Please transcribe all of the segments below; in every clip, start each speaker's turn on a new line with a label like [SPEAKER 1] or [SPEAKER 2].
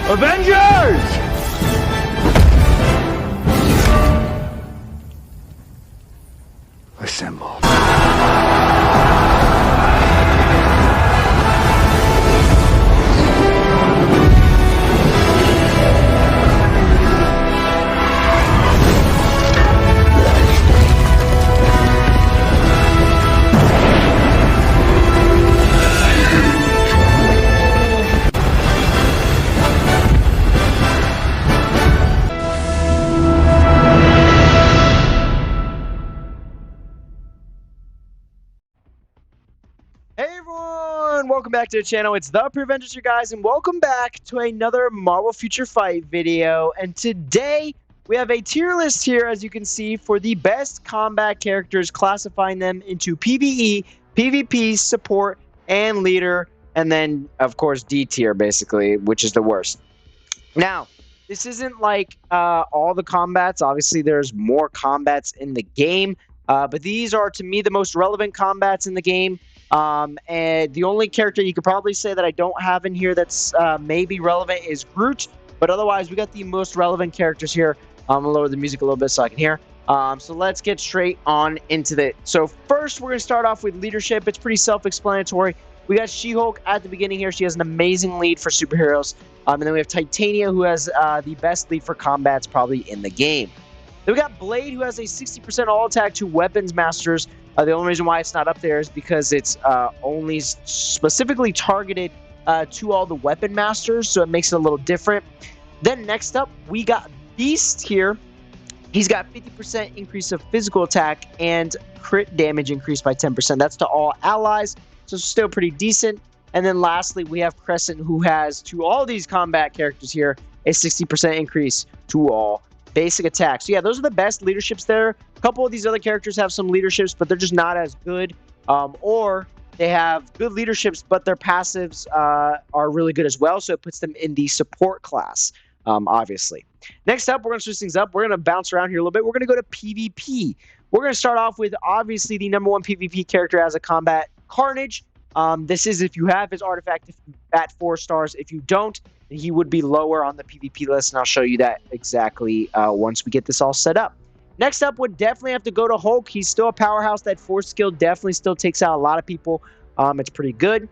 [SPEAKER 1] Avengers! Assemble.
[SPEAKER 2] Hey everyone, welcome back to the channel. It's the Preventers here, guys, and welcome back to another Marvel Future Fight video. And today we have a tier list here, as you can see, for the best combat characters, classifying them into PvE, PvP, support, and leader, and then of course D tier, basically, which is the worst. Now, this isn't like all the combats. Obviously, there's more combats in the game, but these are, to me, the most relevant combats in the game. And the only character you could probably say that I don't have in here that's maybe relevant is Groot, but otherwise we got the most relevant characters here. I'm gonna lower the music a little bit so I can hear. So let's get straight on into it. So first we're gonna start off with leadership. It's pretty self-explanatory. We got She-Hulk at the beginning here. She has an amazing lead for superheroes. And then we have Titania, who has the best lead for combats probably in the game. Then we got Blade, who has a 60% all attack to weapons masters. The only reason why it's not up there is because it's only specifically targeted to all the weapon masters, so it makes it a little different. Then next up, we got Beast here. He's got 50% increase of physical attack and crit damage increased by 10%. That's to all allies, so still pretty decent. And then lastly, we have Crescent, who has, to all these combat characters here, a 60% increase to all basic attacks. So yeah, those are the best leaderships there. A couple of these other characters have some leaderships, but they're just not as good. Or they have good leaderships, but their passives are really good as well. So it puts them in the support class, obviously. Next up, we're going to switch things up. We're going to bounce around here a little bit. We're going to go to PvP. We're going to start off with, obviously, the #1 PvP character as a combat, Carnage. This is if you have his artifact at 4 stars. If you don't, he would be lower on the PvP list, and I'll show you that exactly once we get this all set up. Next up would definitely have to go to Hulk. He's still a powerhouse. That force skill definitely still takes out a lot of people. It's pretty good.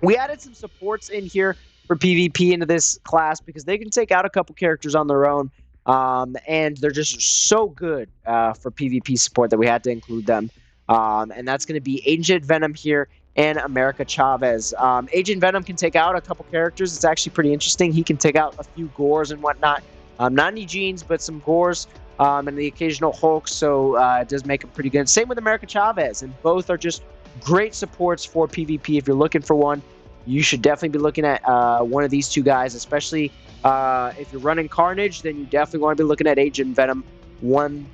[SPEAKER 2] We added some supports in here for PvP into this class because they can take out a couple characters on their own, and they're just so good for PvP support that we had to include them. And that's going to be Agent Venom here and America Chavez. Agent Venom can take out a couple characters. It's actually pretty interesting. He can take out a few Gores and whatnot. Not any Genes, but some Gores and the occasional Hulk, so it does make him pretty good. Same with America Chavez, and both are just great supports for PvP. If you're looking for one, you should definitely be looking at one of these two guys, especially if you're running Carnage, then you definitely want to be looking at Agent Venom 100%.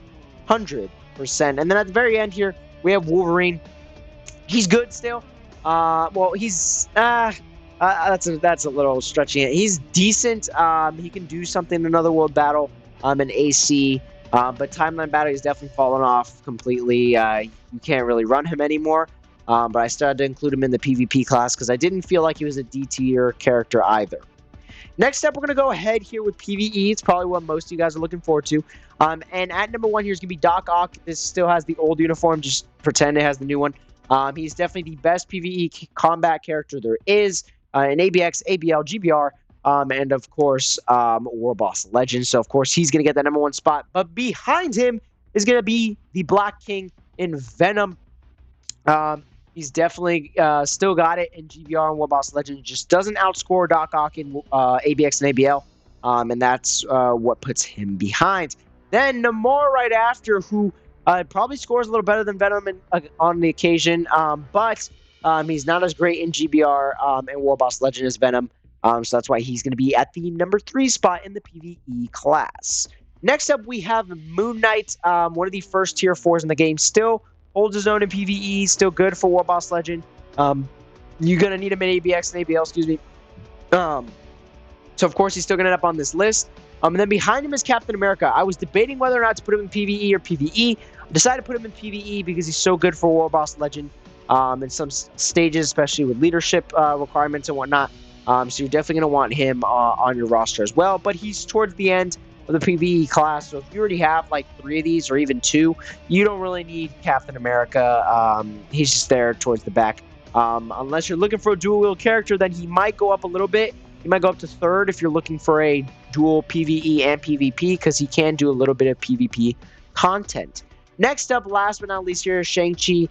[SPEAKER 2] And then at the very end here, we have Wolverine. He's good still. Well, he's that's a little stretching it. He's decent. He can do something in another world battle, in AC. But timeline battle is definitely fallen off completely. You can't really run him anymore. But I started to include him in the PvP class because I didn't feel like he was a D tier character either. Next up, we're gonna go ahead here with PvE. It's probably what most of you guys are looking forward to. And at #1 here is gonna be Doc Ock. This still has the old uniform. Just pretend it has the new one. He's definitely the best PvE combat character there is in ABX, ABL, GBR, and of course, War Boss Legend. So, of course, he's going to get that #1 spot. But behind him is going to be the Black King in Venom. He's definitely still got it in GBR and War Boss Legend. Just doesn't outscore Doc Ock in ABX and ABL. And that's what puts him behind. Then Namor right after, who probably scores a little better than Venom on the occasion, but he's not as great in GBR and War Boss Legend as Venom, so that's why he's going to be at the #3 spot in the PvE class. Next up, we have Moon Knight, one of the first tier 4s in the game. Still holds his own in PvE, still good for War Boss Legend. You're going to need him in ABX and ABL, excuse me. So, of course, he's still going to end up on this list. And then behind him is Captain America. I was debating whether or not to put him in PvE or PvE. I decided to put him in PvE because he's so good for War Boss Legend in some stages, especially with leadership requirements and whatnot. So you're definitely going to want him on your roster as well. But he's towards the end of the PvE class, so if you already have like 3 of these or even 2, you don't really need Captain America. He's just there towards the back. Unless you're looking for a dual wield character, then he might go up a little bit. He might go up to 3rd if you're looking for a dual PvE and PvP, because he can do a little bit of PvP content. Next up, last but not least, here is Shang-Chi.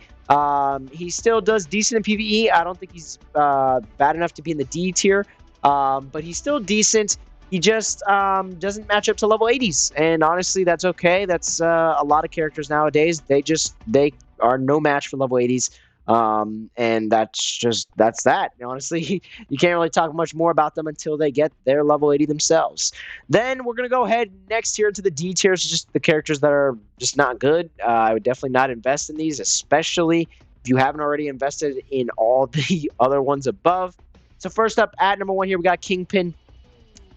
[SPEAKER 2] He still does decent in PvE. I don't think he's bad enough to be in the D tier, but he's still decent. He just doesn't match up to level 80s, and honestly, that's okay. That's a lot of characters nowadays. They are no match for level 80s. And that's that. Honestly, you can't really talk much more about them until they get their level 80 themselves. Then we're going to go ahead next here to the D tiers, just the characters that are just not good. I would definitely not invest in these, especially if you haven't already invested in all the other ones above. So first up, at number 1 here, we got Kingpin.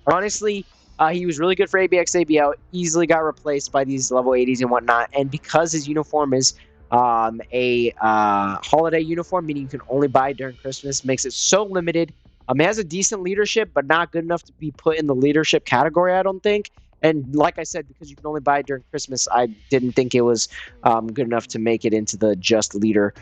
[SPEAKER 2] Honestly, he was really good for ABX/ABL, easily got replaced by these level 80s and whatnot, and because his uniform is a holiday uniform, meaning you can only buy it during Christmas, makes it so limited. It has a decent leadership, but not good enough to be put in the leadership category, I don't think. And like I said, because you can only buy it during Christmas, I didn't think it was good enough to make it into the just leader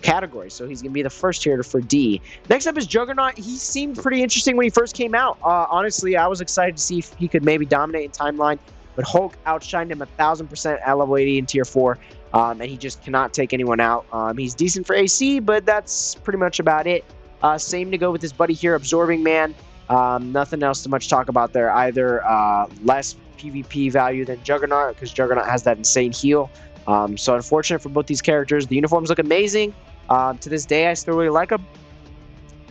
[SPEAKER 2] category. So he's going to be the first tier for D. Next up is Juggernaut. He seemed pretty interesting when he first came out. Honestly, I was excited to see if he could maybe dominate in timeline, but Hulk outshined him 1,000% at level 80 in tier 4. And he just cannot take anyone out. He's decent for AC, but that's pretty much about it. Same to go with his buddy here, Absorbing Man. Nothing else to much talk about there either. Less PvP value than Juggernaut, because Juggernaut has that insane heal. So unfortunate for both these characters. The uniforms look amazing. To this day, I still really like them,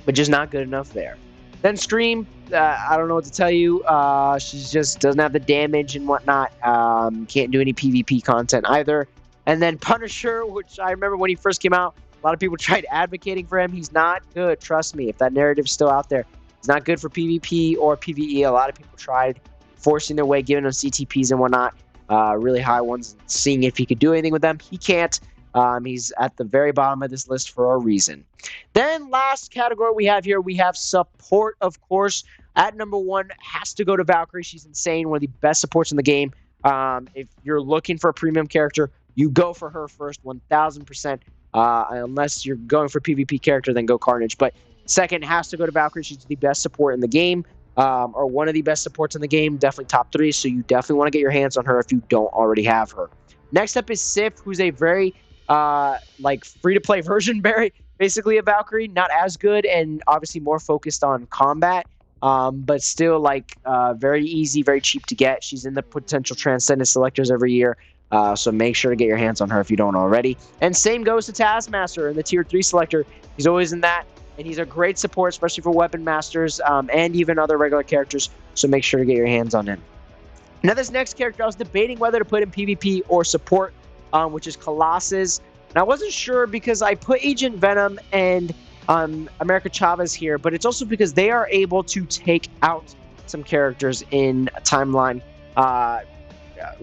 [SPEAKER 2] but just not good enough there. Then Scream, I don't know what to tell you. She just doesn't have the damage and whatnot. Can't do any PvP content either. And then Punisher, which I remember when he first came out, a lot of people tried advocating for him. He's not good, trust me. If that narrative's still out there, he's not good for PvP or PvE. A lot of people tried forcing their way, giving him CTPs and whatnot, really high ones, seeing if he could do anything with them. He can't. He's at the very bottom of this list for a reason. Then last category we have here, we have support, of course. At number 1, has to go to Valkyrie. She's insane, one of the best supports in the game. If you're looking for a premium character, you go for her first, 1,000%. Unless you're going for PvP character, then go Carnage. But second has to go to Valkyrie. She's the best support in the game, or one of the best supports in the game, definitely top 3. So you definitely want to get your hands on her if you don't already have her. Next up is Sif, who's a very like free-to-play version, basically, of Valkyrie. Not as good, and obviously more focused on combat. But still, like, very easy, very cheap to get. She's in the potential Transcendent selectors every year. So make sure to get your hands on her if you don't already. And same goes to Taskmaster in the tier 3 selector. He's always in that, and he's a great support, especially for weapon masters, and even other regular characters. So make sure to get your hands on him. Now, this next character, I was debating whether to put in PvP or support, which is Colossus. And I wasn't sure because I put Agent Venom and America Chavez here, but it's also because they are able to take out some characters in a timeline.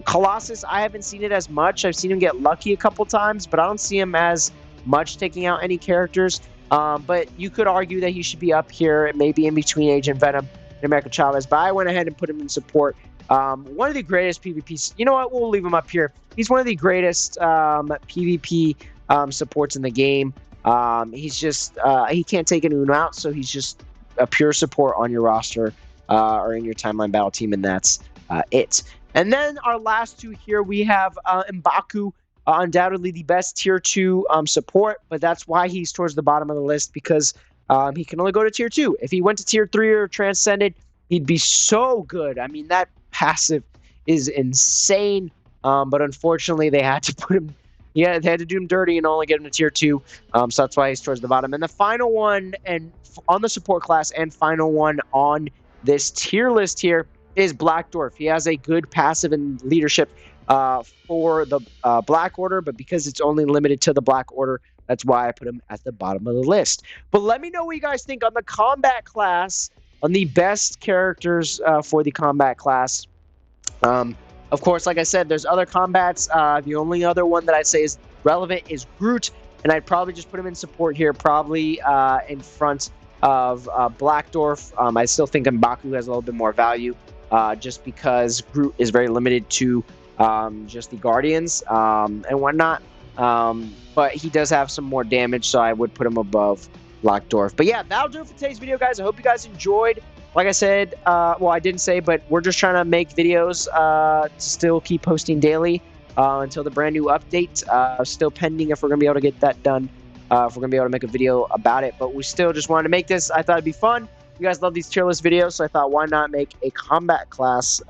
[SPEAKER 2] Colossus, I haven't seen it as much. I've seen him get lucky a couple times, but I don't see him as much taking out any characters. But you could argue that he should be up here, maybe in between Agent Venom and America Chavez. But I went ahead and put him in support. One of the greatest PvPs. You know what? We'll leave him up here. He's one of the greatest PvP supports in the game. He's just he can't take anyone out, so he's just a pure support on your roster or in your timeline battle team, and that's it. And then our last 2 here, we have M'Baku, undoubtedly the best tier 2 support, but that's why he's towards the bottom of the list, because he can only go to tier 2. If he went to tier 3 or Transcended, he'd be so good. I mean, that passive is insane, but unfortunately they had to put him, they had to do him dirty and only get him to tier 2, so that's why he's towards the bottom. And the final one, and on the support class, and final one on this tier list here, is Black Dwarf. He has a good passive and leadership for the Black Order, but because it's only limited to the Black Order, that's why I put him at the bottom of the list. But let me know what you guys think on the combat class, on the best characters for the combat class. Of course, like I said, there's other combats. The only other one that I'd say is relevant is Groot, and I'd probably just put him in support here, probably in front of Blackdwarf. I still think M'Baku has a little bit more value, just because Groot is very limited to just the Guardians and whatnot. But he does have some more damage, so I would put him above Blackdwarf. But yeah, that'll do it for today's video, guys. I hope you guys enjoyed. Like I said, well, I didn't say, but we're just trying to make videos to still keep posting daily until the brand new update. Still pending if we're going to be able to get that done, if we're going to be able to make a video about it. But we still just wanted to make this. I thought it'd be fun. You guys love these tier list videos, so I thought, why not make a combat class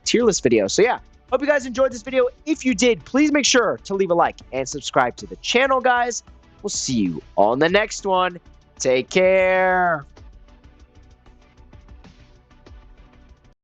[SPEAKER 2] tier list video? So yeah, hope you guys enjoyed this video. If you did, please make sure to leave a like and subscribe to the channel, guys. We'll see you on the next one. Take care.